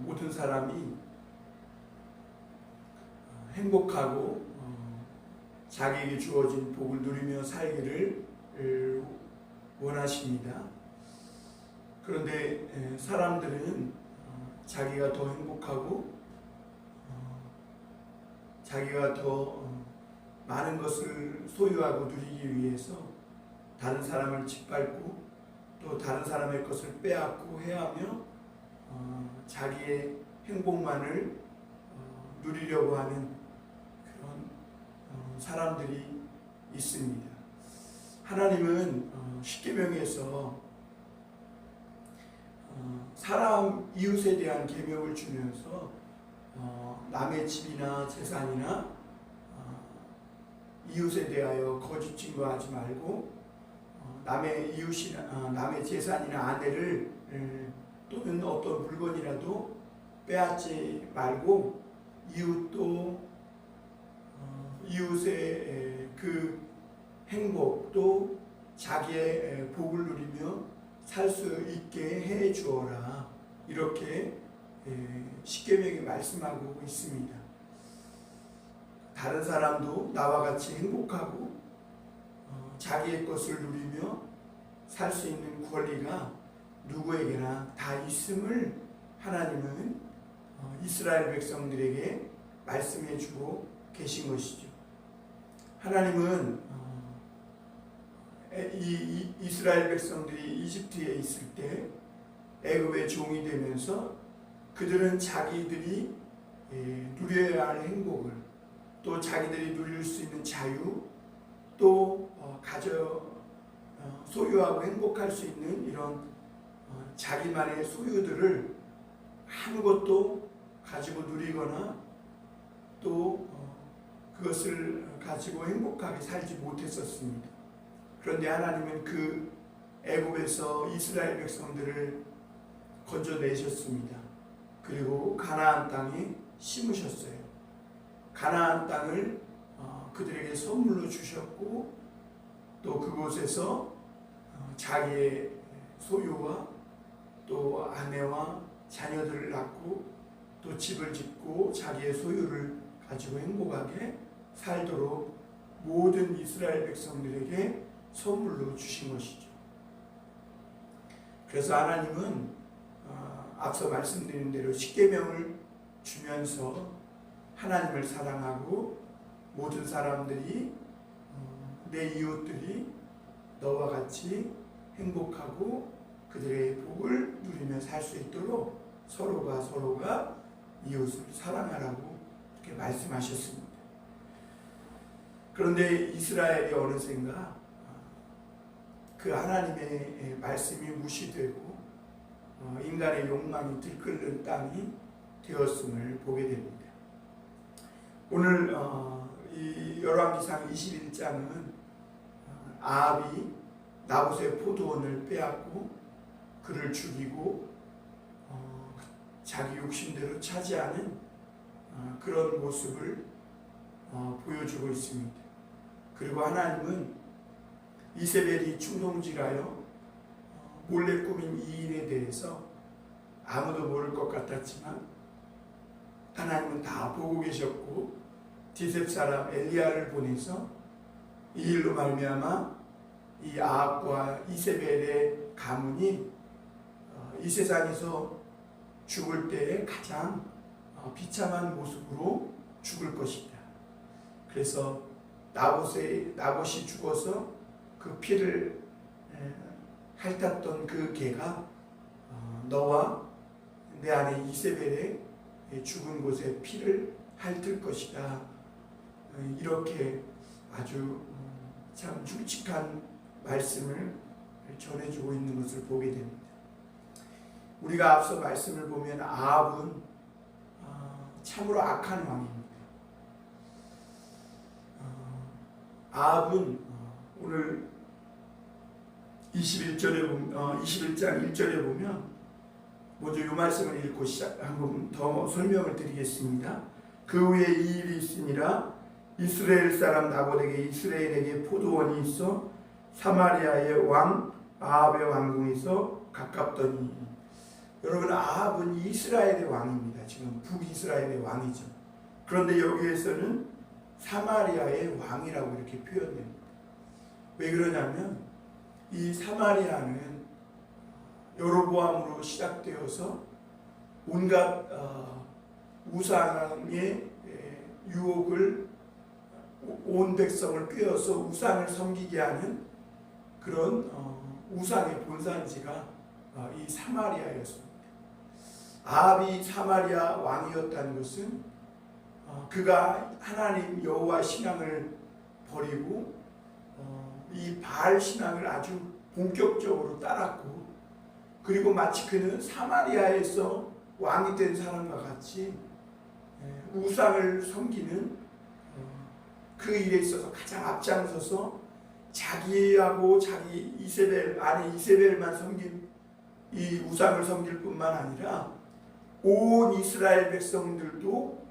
모든 사람이 행복하고 자기에게 주어진 복을 누리며 살기를 원하십니다. 그런데 사람들은 자기가 더 행복하고 자기가 더 많은 것을 소유하고 누리기 위해서 다른 사람을 짓밟고 또 다른 사람의 것을 빼앗고 해하며 자기의 행복만을 누리려고 하는 그런 사람들이 있습니다. 하나님은 십계명에서 사람 이웃에 대한 계명을 주면서 남의 집이나 재산이나 이웃에 대하여 거짓 증거하지 말고 남의 이웃이나 남의 재산이나 아내를 또는 어떤 물건이라도 빼앗지 말고 이웃도 이웃의 그 행복 또 자기의 복을 누리며 살 수 있게 해 주어라, 이렇게 십계명이 말씀하고 있습니다. 다른 사람도 나와 같이 행복하고 자기의 것을 누리며 살 수 있는 권리가 누구에게나 다 있음을 하나님은 이스라엘 백성들에게 말씀해 주고 계신 것이죠. 하나님은 이 이스라엘 백성들이 이집트에 있을 때 애굽의 종이 되면서 그들은 자기들이 누려야 할 행복을 또 자기들이 누릴 수 있는 자유 또 소유하고 행복할 수 있는 이런 자기만의 소유들을 아무것도 가지고 누리거나 또 그것을 가지고 행복하게 살지 못했었습니다. 그런데 하나님은 그 애굽에서 이스라엘 백성들을 건져내셨습니다. 그리고 가나안 땅에 심으셨어요. 가나안 땅을 그들에게 선물로 주셨고 또 그곳에서 자기의 소유와 또 아내와 자녀들을 낳고 또 집을 짓고 자기의 소유를 가지고 행복하게 살도록 모든 이스라엘 백성들에게 선물로 주신 것이죠. 그래서 하나님은 앞서 말씀드린 대로 십계명을 주면서 하나님을 사랑하고 모든 사람들이 내 이웃들이 너와 같이 행복하고 그들의 복을 누리며 살 수 있도록 서로가 이웃을 사랑하라고 이렇게 말씀하셨습니다. 그런데 이스라엘이 어느샌가 그 하나님의 말씀이 무시되고 인간의 욕망이 들끓는 땅이 되었음을 보게 됩니다. 오늘 이 열왕기상 21장은 아합이 나봇의 포도원을 빼앗고 그를 죽이고 자기 욕심대로 차지하는 그런 모습을 보여주고 있습니다. 그리고 하나님은 이세벨이 충동질하여 몰래 꾸민 이 일에 대해서 아무도 모를 것 같았지만 하나님은 다 보고 계셨고 디셉 사람 엘리야를 보내서 이 일로 말미암아 이 아합과 이세벨의 가문이 이 세상에서 죽을 때에 가장 비참한 모습으로 죽을 것이다. 그래서 나봇이 죽어서 그 피를 핥았던 그 개가 너와 내 아내 이세벨의 죽은 곳에 피를 핥을 것이다. 이렇게 아주 참 굵직한 말씀을 전해주고 있는 것을 보게 됩니다. 우리가 앞서 말씀을 보면 아합은 참으로 악한 왕입니다. 아합은 오늘 21장 1절에 보면 먼저 이 말씀을 읽고 한번 더 설명을 드리겠습니다. 그 후에 이 일이 있으니라 이스라엘 사람 나봇에게 이스라엘에게 포도원이 있어 사마리아의 왕 아합의 왕궁에서 가깝더니 여러분, 아합은 이스라엘의 왕입니다. 지금 북이스라엘의 왕이죠. 그런데 여기에서는 사마리아의 왕이라고 이렇게 표현됩니다. 왜 그러냐면 이 사마리아는 여로보암으로 시작되어서 온갖 우상의 유혹을 온 백성을 꿰어서 우상을 섬기게 하는 그런 우상의 본산지가 이 사마리아였습니다. 아합이 사마리아 왕이었다는 것은 그가 하나님 여호와 신앙을 버리고 이 바알 신앙을 아주 본격적으로 따랐고, 그리고 마치 그는 사마리아에서 왕이 된 사람과 같이 우상을 섬기는 그 일에 있어서 가장 앞장서서 자기하고 자기 이세벨, 아내 이세벨만 섬긴 이 우상을 섬길 뿐만 아니라 온 이스라엘 백성들도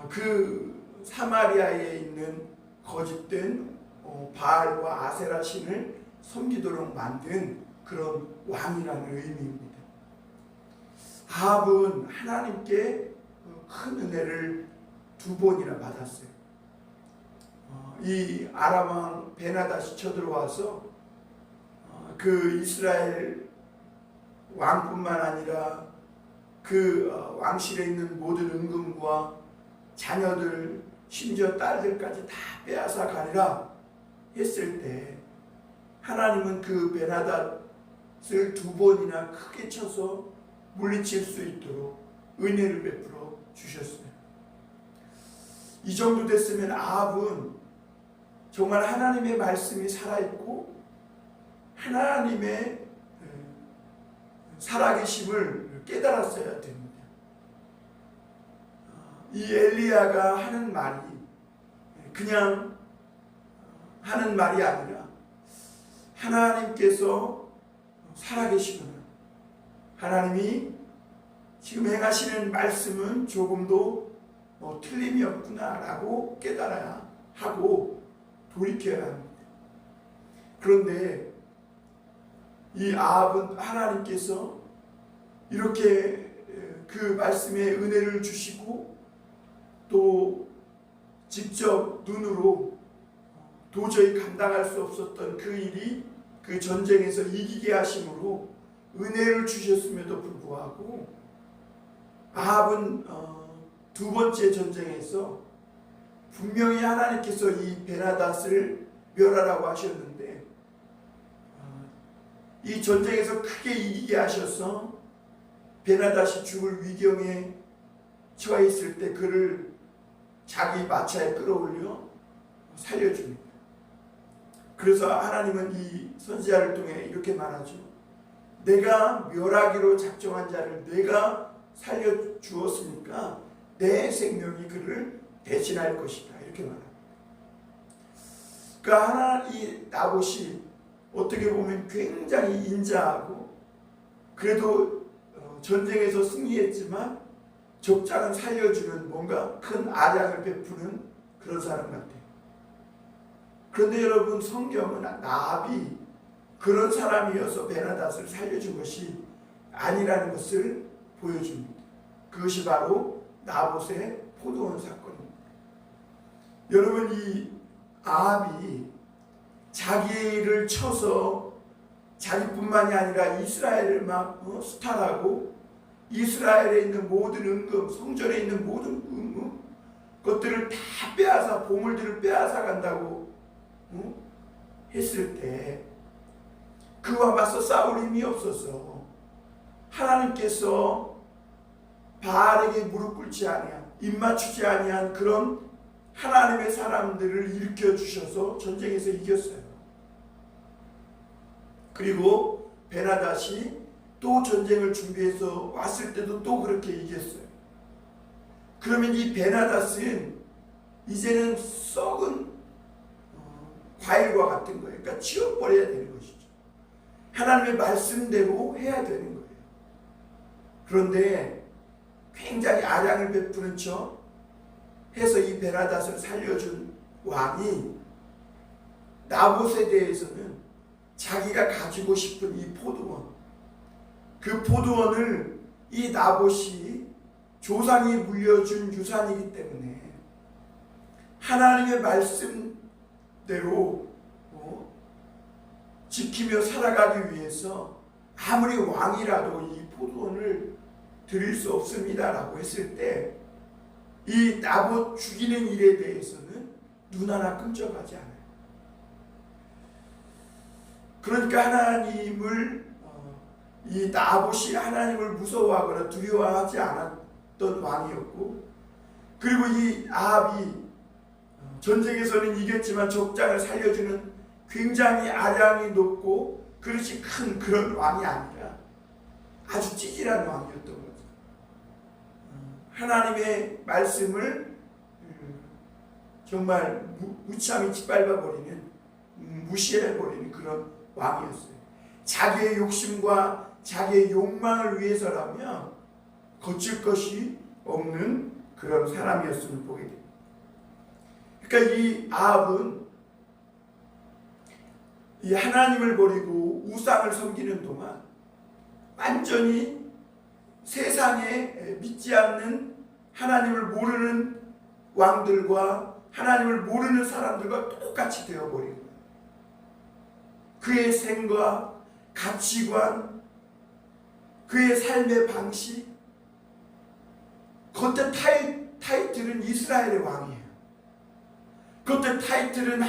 그 사마리아에 있는 거짓된 바알과 아세라 신을 섬기도록 만든 그런 왕이라는 의미입니다. 아합은 하나님께 큰 은혜를 2번이나 받았어요. 이 아람 왕 베나닷이 쳐들어와서 그 이스라엘 왕뿐만 아니라 그 왕실에 있는 모든 은금과 자녀들, 심지어 딸들까지 다 빼앗아 가리라 했을 때 하나님은 그 베나닷을 2번이나 크게 쳐서 물리칠 수 있도록 은혜를 베풀어 주셨어요. 이 정도 됐으면 아합은 정말 하나님의 말씀이 살아있고 하나님의 살아계심을 깨달았어야 됩니다. 이 엘리야가 하는 말이 그냥 하는 말이 아니라 하나님께서 살아계시구나, 하나님이 지금 행하시는 말씀은 조금도 틀림이 없구나 라고 깨달아야 하고 돌이켜야 합니다. 그런데 이 아합은 하나님께서 이렇게 그 말씀에 은혜를 주시고 또 직접 눈으로 도저히 감당할 수 없었던 그 일이 그 전쟁에서 이기게 하심으로 은혜를 주셨음에도 불구하고 아합은 2번째 전쟁에서 분명히 하나님께서 이 베나닷을 멸하라고 하셨는데 이 전쟁에서 크게 이기게 하셔서 베나닷이 죽을 위경에 처해 있을 때 그를 자기 마차에 끌어올려 살려줍니다. 그래서 하나님은 이 선지자를 통해 이렇게 말하죠. 내가 멸하기로 작정한 자를 내가 살려주었으니까 내 생명이 그를 대신할 것이다, 이렇게 말합니다. 그러니까 이 나봇이 어떻게 보면 굉장히 인자하고 그래도 전쟁에서 승리했지만 적장은 살려주는 뭔가 큰 아량을 베푸는 그런 사람 같아요. 그런데 여러분, 성경은 나합이 그런 사람이어서 베나닷을 살려준 것이 아니라는 것을 보여줍니다. 그것이 바로 나봇의 포도원 사건입니다. 여러분, 이 아합이 자기를 쳐서 자기뿐만이 아니라 이스라엘을 막 수탈하고 이스라엘에 있는 모든 은금, 성전에 있는 모든 은금 것들을 다 빼앗아, 보물들을 빼앗아 간다고 했을 때 그와 맞서 싸울 힘이 없어서 하나님께서 바알에게 무릎 꿇지 아니한, 입 맞추지 아니한 그런 하나님의 사람들을 일으켜 주셔서 전쟁에서 이겼어요. 그리고 베나닷이 또 전쟁을 준비해서 왔을 때도 또 그렇게 이겼어요. 그러면 이 베나닷은 이제는 썩은 과일과 같은 거예요. 그러니까 치워버려야 되는 것이죠. 하나님의 말씀대로 해야 되는 거예요. 그런데 굉장히 아량을 베푸는 척 해서 이 베나닷을 살려준 왕이 나봇에 대해서는 자기가 가지고 싶은 이 포도원, 그 포도원을 이 나봇이 조상이 물려준 유산이기 때문에 하나님의 말씀대로 지키며 살아가기 위해서 아무리 왕이라도 이 포도원을 드릴 수 없습니다라고 했을 때 이 나봇 죽이는 일에 대해서는 눈 하나 끔찍하지 않아요. 그러니까 이 나봇이 하나님을 무서워하거나 두려워하지 않았던 왕이었고, 그리고 이 아합이 전쟁에서는 이겼지만 적장을 살려주는 굉장히 아량이 높고 그릇이 큰 그런 왕이 아니라 아주 찌질한 왕이었던 거죠. 하나님의 말씀을 정말 무참히 짓밟아버리는, 무시해버리는 그런 왕이었어요. 자기의 욕심과 자기의 욕망을 위해서라면 거칠 것이 없는 그런 사람이었음을 보게 됩니다. 그러니까 이 아합은 이 하나님을 버리고 우상을 섬기는 동안 완전히 세상에 믿지 않는 하나님을 모르는 왕들과 하나님을 모르는 사람들과 똑같이 되어버린 거예요. 그의 생각, 가치관, 그의 삶의 방식, 겉에 타이틀은 이스라엘의 왕이에요. 겉에 타이틀은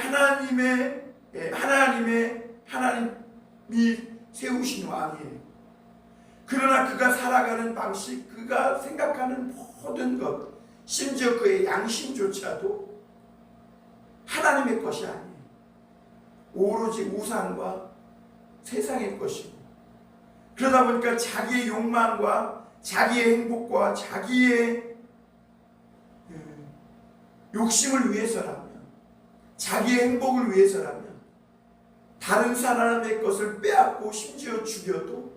하나님이 세우신 왕이에요. 그러나 그가 살아가는 방식, 그가 생각하는 모든 것, 심지어 그의 양심조차도 하나님의 것이 아니에요. 오로지 우상과 세상의 것이고, 그러다 보니까 자기의 욕망과 자기의 행복과 자기의 욕심을 위해서라면, 자기의 행복을 위해서라면 다른 사람의 것을 빼앗고 심지어 죽여도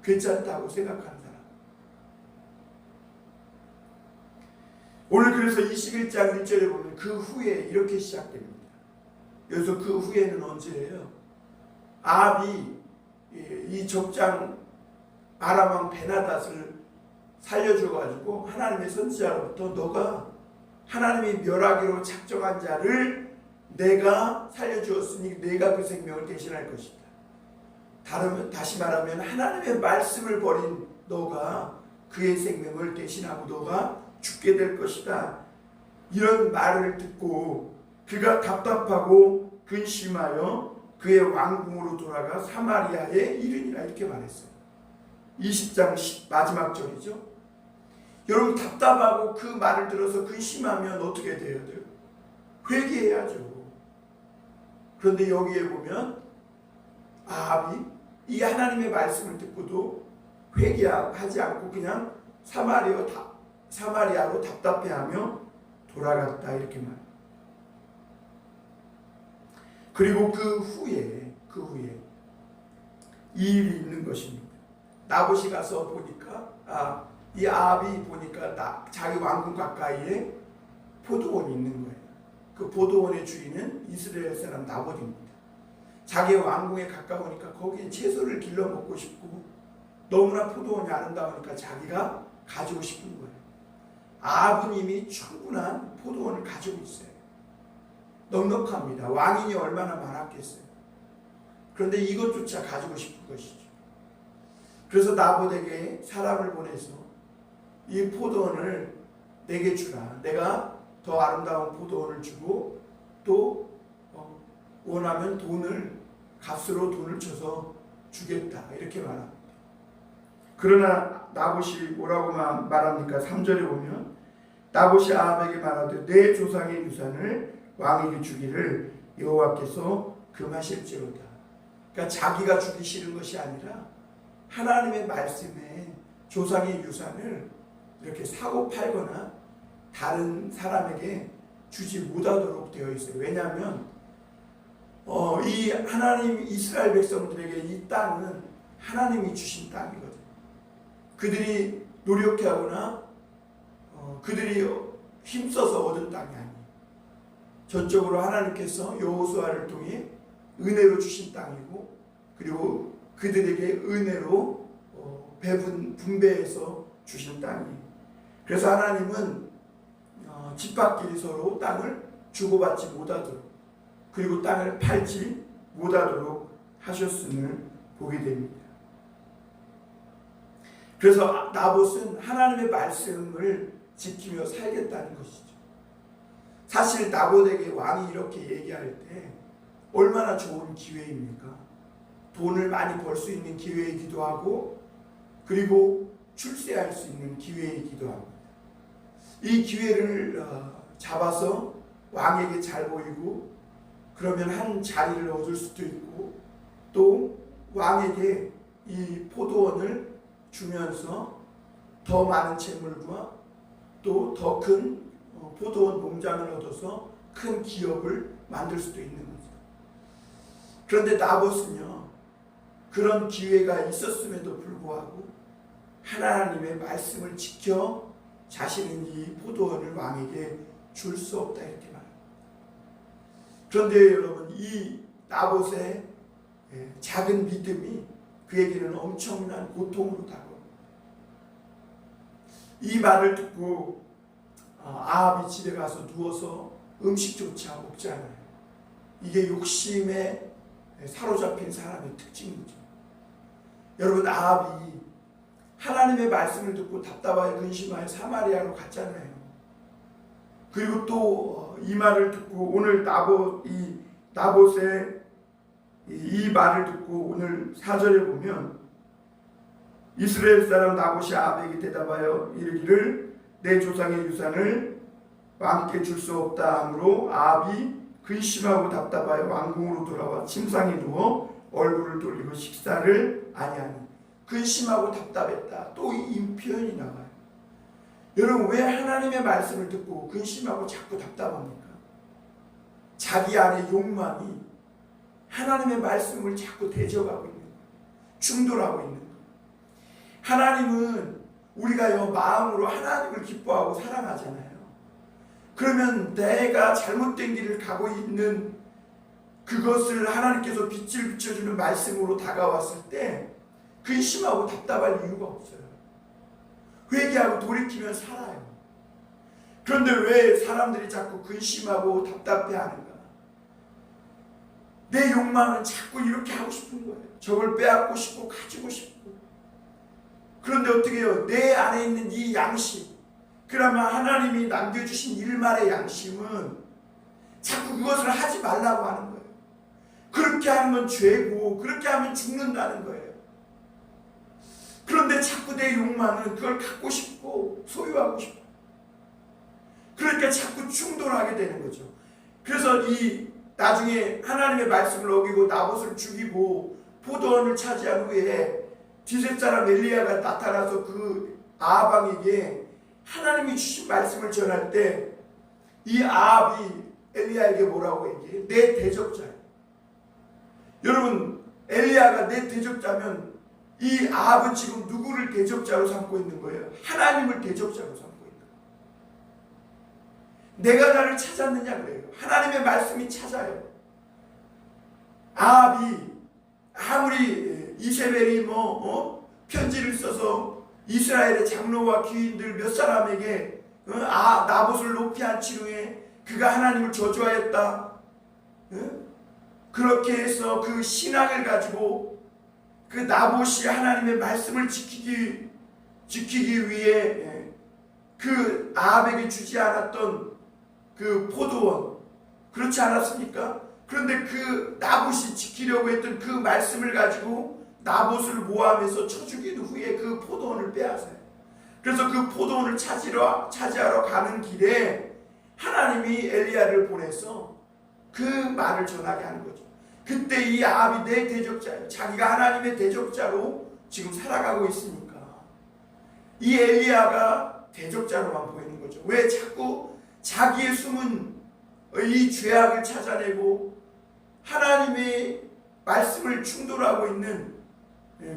괜찮다고 생각하는 사람. 오늘 그래서 21장 1절에 보면 그 후에 이렇게 시작됩니다. 여기서 그 후에는 언제예요? 아합이 이 적장 아람 왕 베나닷을 살려줘가지고 하나님의 선지자로부터 너가 하나님이 멸하기로 작정한 자를 내가 살려주었으니 내가 그 생명을 대신할 것이다. 다시 말하면 하나님의 말씀을 버린 너가 그의 생명을 대신하고 너가 죽게 될 것이다. 이런 말을 듣고 그가 답답하고 근심하여 그의 왕궁으로 돌아가 사마리아에 이르니라 이렇게 말했어요. 20장 마지막 절이죠. 여러분, 답답하고 그 말을 들어서 근심하면 어떻게 돼야 돼요? 회개해야죠. 그런데 여기에 보면 아합이 이 하나님의 말씀을 듣고도 회개하지 않고 그냥 사마리아로 답답해하며 돌아갔다 이렇게 말해요. 그리고 그 후에 이 일이 있는 것입니다. 나봇이 가서 보니까 이 아합이 보니까 자기 왕궁 가까이에 포도원이 있는 거예요. 그 포도원의 주인은 이스라엘 사람 나봇입니다. 자기 왕궁에 가까우니까 거기에 채소를 길러 먹고 싶고 너무나 포도원이 아름다우니까 자기가 가지고 싶은 거예요. 아합은 이미 충분한 포도원을 가지고 있어요. 넉넉합니다. 왕인이 얼마나 많았겠어요. 그런데 이것조차 가지고 싶은 것이죠. 그래서 나봇에게 사람을 보내서 이 포도원을 내게 주라. 내가 더 아름다운 포도원을 주고 또 원하면 값으로 돈을 쳐서 주겠다 이렇게 말합니다. 그러나 나봇이 뭐라고 말합니까? 3절에 보면 나봇이 아합에게 말하되 내 조상의 유산을 왕에게 주기를 여호와께서 금하실지로다. 그러니까 자기가 주기 싫은 것이 아니라 하나님의 말씀에 조상의 유산을 이렇게 사고 팔거나 다른 사람에게 주지 못하도록 되어 있어요. 왜냐하면 이 하나님 이스라엘 백성들에게 이 땅은 하나님이 주신 땅이거든요. 그들이 노력하거나 그들이 힘써서 얻은 땅이 아니에요. 전적으로 하나님께서 여호수아를 통해 은혜로 주신 땅이고, 그리고 그들에게 은혜로 분배해서 주신 땅이에요. 그래서 하나님은 집밥끼리 서로 땅을 주고받지 못하도록, 그리고 땅을 팔지 못하도록 하셨음을 보게 됩니다. 그래서 나봇은 하나님의 말씀을 지키며 살겠다는 것이죠. 사실 나봇에게 왕이 이렇게 얘기할 때 얼마나 좋은 기회입니까? 돈을 많이 벌 수 있는 기회이기도 하고, 그리고 출세할 수 있는 기회이기도 합니다. 이 기회를 잡아서 왕에게 잘 보이고, 그러면 한 자리를 얻을 수도 있고, 또 왕에게 이 포도원을 주면서 더 많은 재물과 또 더 큰 포도원 농장을 얻어서 큰 기업을 만들 수도 있는 거죠. 그런데 나봇은요, 그런 기회가 있었음에도 불구하고 하나님의 말씀을 지켜 자신은 이 포도원을 왕에게 줄 수 없다, 이렇게 말합니다. 그런데 여러분, 이 나봇의 작은 믿음이 그에게는 엄청난 고통으로 다가옵니다. 이 말을 듣고 아합이 집에 가서 누워서 음식조차 먹지 않아요. 이게 욕심에 사로잡힌 사람의 특징이죠. 여러분, 아합이 하나님의 말씀을 듣고 답답하여 근심하여 사마리아로 갔잖아요. 그리고 또 이 말을 듣고 오늘 나봇의 이 말을 듣고 오늘 4절에 보면, 이스라엘 사람 나봇이 아합에게 대답하여 이르기를 내 조상의 유산을 왕께 줄 수 없다 하므로 아합이 근심하고 답답하여 왕궁으로 돌아와 침상에 누워 얼굴을 돌리고 식사를 아니하니. 근심하고 답답했다. 또 이 표현이 나와요. 여러분, 왜 하나님의 말씀을 듣고 근심하고 자꾸 답답합니까? 자기 안의 욕망이 하나님의 말씀을 자꾸 대적하고 있는 거예요. 충돌하고 있는 거예요. 하나님은 우리가요, 마음으로 하나님을 기뻐하고 사랑하잖아요. 그러면 내가 잘못된 길을 가고 있는 그것을 하나님께서 빛을 비춰주는 말씀으로 다가왔을 때 근심하고 답답할 이유가 없어요. 회개하고 돌이키면 살아요. 그런데 왜 사람들이 자꾸 근심하고 답답해하는가? 내 욕망은 자꾸 이렇게 하고 싶은 거예요. 저걸 빼앗고 싶고 가지고 싶고. 그런데 어떻게 해요? 내 안에 있는 이 양심, 그러면 하나님이 남겨주신 일말의 양심은 자꾸 그것을 하지 말라고 하는 거예요. 그렇게 하면 죄고, 그렇게 하면 죽는다는 거예요. 그런데 자꾸 내 욕망은 그걸 갖고 싶고 소유하고 싶고, 그러니까 자꾸 충돌하게 되는 거죠. 그래서 나중에 하나님의 말씀을 어기고 나봇을 죽이고 포도원을 차지한 후에 디셋 사람 엘리야가 나타나서 그 아합왕에게 하나님이 주신 말씀을 전할 때 이 아합이 엘리야에게 뭐라고 얘기해? 내 대적자예요. 여러분, 엘리야가 내 대적자면 이 아합은 지금 누구를 대적자로 삼고 있는 거예요? 하나님을 대적자로 삼고 있는 거예요. 내가 나를 찾았느냐 그래요. 하나님의 말씀이 찾아요. 아합이 아무리 이세벨이 편지를 써서 이스라엘의 장로와 귀인들 몇 사람에게 나봇을 높이 앉힌 후에 그가 하나님을 저주하였다, 그렇게 해서 그 신앙을 가지고 그 나봇이 하나님의 말씀을 지키기 위해 그 아합에게 주지 않았던 그 포도원, 그렇지 않았습니까? 그런데 그 나봇이 지키려고 했던 그 말씀을 가지고 나봇을 모함해서 쳐 죽인 후에 그 포도원을 빼앗아요. 그래서 그 포도원을 차지하러 가는 길에 하나님이 엘리야를 보내서 그 말을 전하게 하는 거죠. 그때 이 아합이 내 대적자예요. 자기가 하나님의 대적자로 지금 살아가고 있으니까 이 엘리야가 대적자로만 보이는 거죠. 왜 자꾸 자기의 숨은 이 죄악을 찾아내고 하나님의 말씀을 충돌하고 있는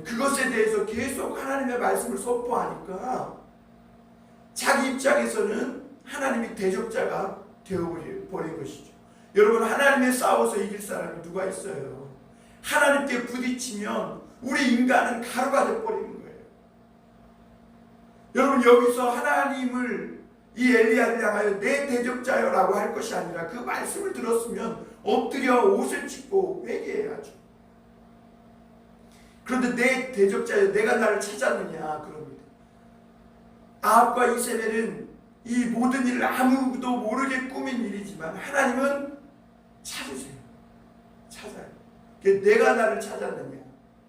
그것에 대해서 계속 하나님의 말씀을 선포하니까 자기 입장에서는 하나님이 대적자가 되어버린 것이죠. 여러분, 하나님의 싸워서 이길 사람이 누가 있어요? 하나님께 부딪히면 우리 인간은 가루가 돼버리는 거예요. 여러분, 여기서 하나님을 이 엘리야를 향하여 내 대적자여라고 할 것이 아니라 그 말씀을 들었으면 엎드려 옷을 찢고 회개해야죠. 그런데 내 대적자여, 내가 나를 찾았느냐 그럽니다. 아합과 이세벨은 이 모든 일을 아무도 모르게 꾸민 일이지만 하나님은 찾으세요. 찾아요. 내가 나를 찾았느냐,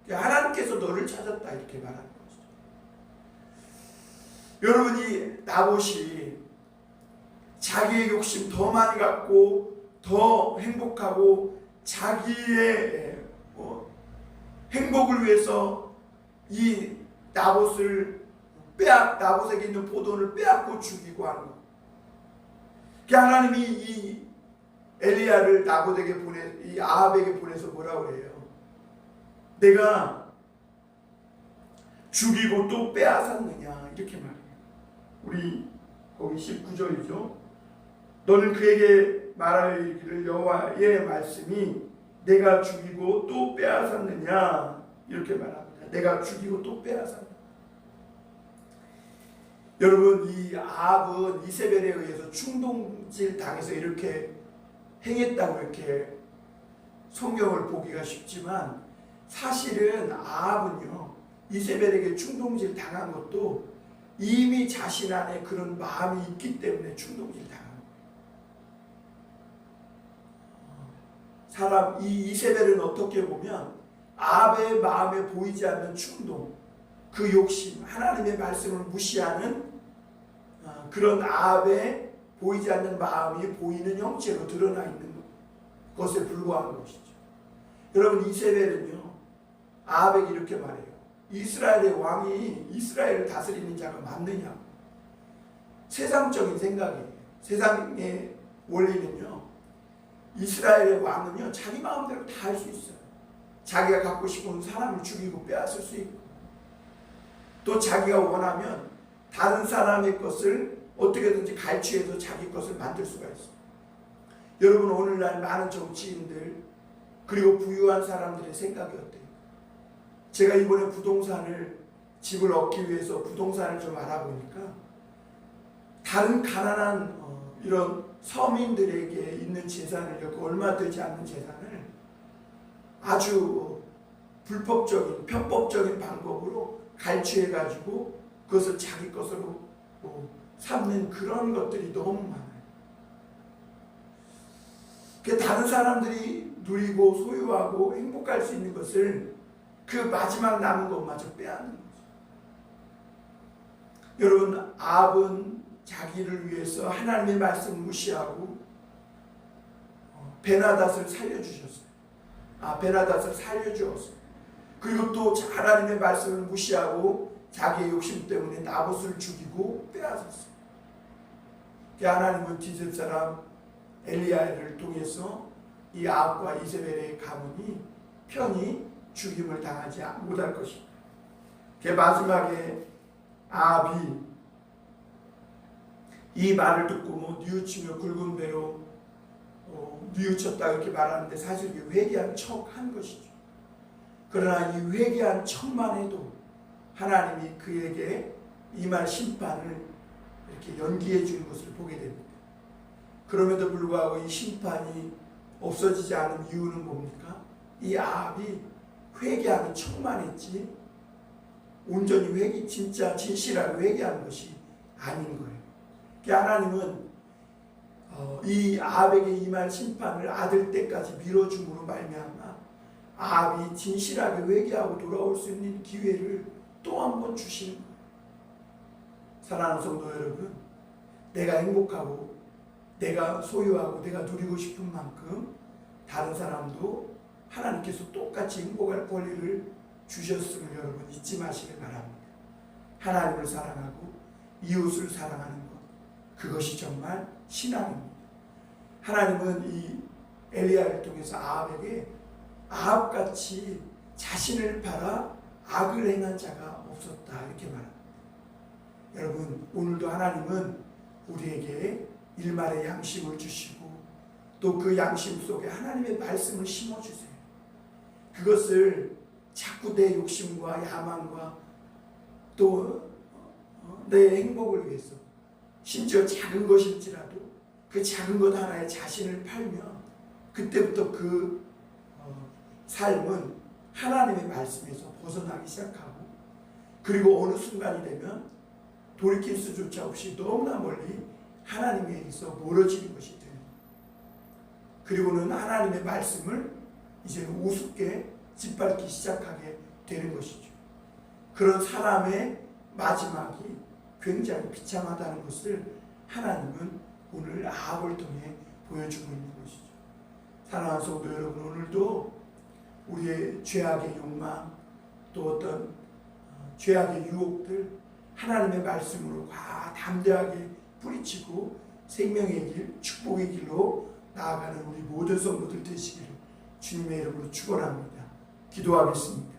하나님께서 너를 찾았다 이렇게 말하는 것이죠. 여러분이 나봇이 자기의 욕심 더 많이 갖고 더 행복하고 자기의 행복을 위해서 이 나봇에게 있는 포도원을 빼앗고 죽이고 하는 것. 하나님이 이 엘리야를 이 아합에게 보내서 뭐라고 해요? 내가 죽이고 또 빼앗았느냐 이렇게 말해요. 우리 거기 19절이죠. 너는 그에게 말하여 이르기를 여호와의 말씀이 내가 죽이고 또 빼앗았느냐 이렇게 말합니다. 내가 죽이고 또 빼앗았느냐. 여러분, 이 아합은 이세벨에 의해서 충동질 당해서 이렇게 행했다고 이렇게 성경을 보기가 쉽지만 사실은 아합은요, 이세벨에게 충동질 당한 것도 이미 자신 안에 그런 마음이 있기 때문에 충동질 당한 거예요. 이 이세벨은 어떻게 보면 아합의 마음에 보이지 않는 충동, 그 욕심, 하나님의 말씀을 무시하는 그런 아합의 보이지 않는 마음이 보이는 형체로 드러나 있는 것에 불과한 것이죠. 여러분, 이세벨은요, 아합에게 이렇게 말해요. 이스라엘의 왕이 이스라엘을 다스리는 자가 맞느냐고. 세상적인 생각이에요. 세상의 원리는요, 이스라엘의 왕은요, 자기 마음대로 다 할 수 있어요. 자기가 갖고 싶은 사람을 죽이고 빼앗을 수 있고, 또 자기가 원하면 다른 사람의 것을 어떻게든지 갈취해서 자기 것을 만들 수가 있어요. 여러분, 오늘날 많은 정치인들 그리고 부유한 사람들의 생각이 어때요? 제가 이번에 집을 얻기 위해서 부동산을 좀 알아보니까 다른 가난한 이런 서민들에게 있는 재산을, 얼마 되지 않는 재산을 아주 불법적인, 편법적인 방법으로 갈취해가지고 그것을 자기 것으로 삼는 그런 것들이 너무 많아요. 다른 사람들이 누리고 소유하고 행복할 수 있는 것을 그 마지막 남은 것마저 빼앗는 거죠. 여러분, 아합은 자기를 위해서 하나님의 말씀을 무시하고 베나닷을 살려주셨어요. 베나닷을 살려주었어요. 그리고 또 하나님의 말씀을 무시하고 자기의 욕심 때문에 나봇을 죽이고 빼앗았어요. 하나님은 디셉 사람 엘리야를 통해서 이 아합과 이세벨의 가문이 편히 죽임을 당하지 못할 것입니다. 마지막에 아합이 이 말을 듣고 뉘우치며 굵은 배로 뉘우쳤다 이렇게 말하는데 사실 회개한 척 한 것이죠. 그러나 이 회개한 척만 해도 하나님이 그에게 임할 심판을 이렇게 연기해 주는 것을 보게 됩니다. 그럼에도 불구하고 이 심판이 없어지지 않은 이유는 뭡니까? 이 아합이 회개하는 척만 했지 온전히 진짜 진실하게 회개한 것이 아닌 거예요. 하나님은 이 아합에게 임할 심판을 아들 때까지 미뤄줌으로 말미암아 아합이 진실하게 회개하고 돌아올 수 있는 기회를 또 한 번 주시는 거예요. 사랑하는 성도 여러분, 내가 행복하고 내가 소유하고 내가 누리고 싶은 만큼 다른 사람도 하나님께서 똑같이 행복할 권리를 주셨음을 여러분 잊지 마시길 바랍니다. 하나님을 사랑하고 이웃을 사랑하는 것, 그것이 정말 신앙입니다. 하나님은 이 엘리야를 통해서 아합에게 아합같이 자신을 팔아 악을 행한 자가 없었다 이렇게 말합니다. 여러분, 오늘도 하나님은 우리에게 일말의 양심을 주시고 또 그 양심 속에 하나님의 말씀을 심어주세요. 그것을 자꾸 내 욕심과 야망과 또 내 행복을 위해서 심지어 작은 것일지라도 그 작은 것 하나에 자신을 팔면 그때부터 그 삶은 하나님의 말씀에서 벗어나기 시작하고 그리고 어느 순간이 되면 돌이킬 수조차 없이 너무나 멀리 하나님에게서 멀어지는 것이 돼요. 그리고는 하나님의 말씀을 이제 우습게 짓밟기 시작하게 되는 것이죠. 그런 사람의 마지막이 굉장히 비참하다는 것을 하나님은 오늘 아합을 통해 보여주고 있는 것이죠. 사랑하는 성도 여러분, 오늘도 우리의 죄악의 욕망 또 어떤 죄악의 유혹들 하나님의 말씀으로 담대하게 뿌리치고 생명의 길, 축복의 길로 나아가는 우리 모든 성도들 되시기를 주님의 이름으로 축원합니다. 기도하겠습니다.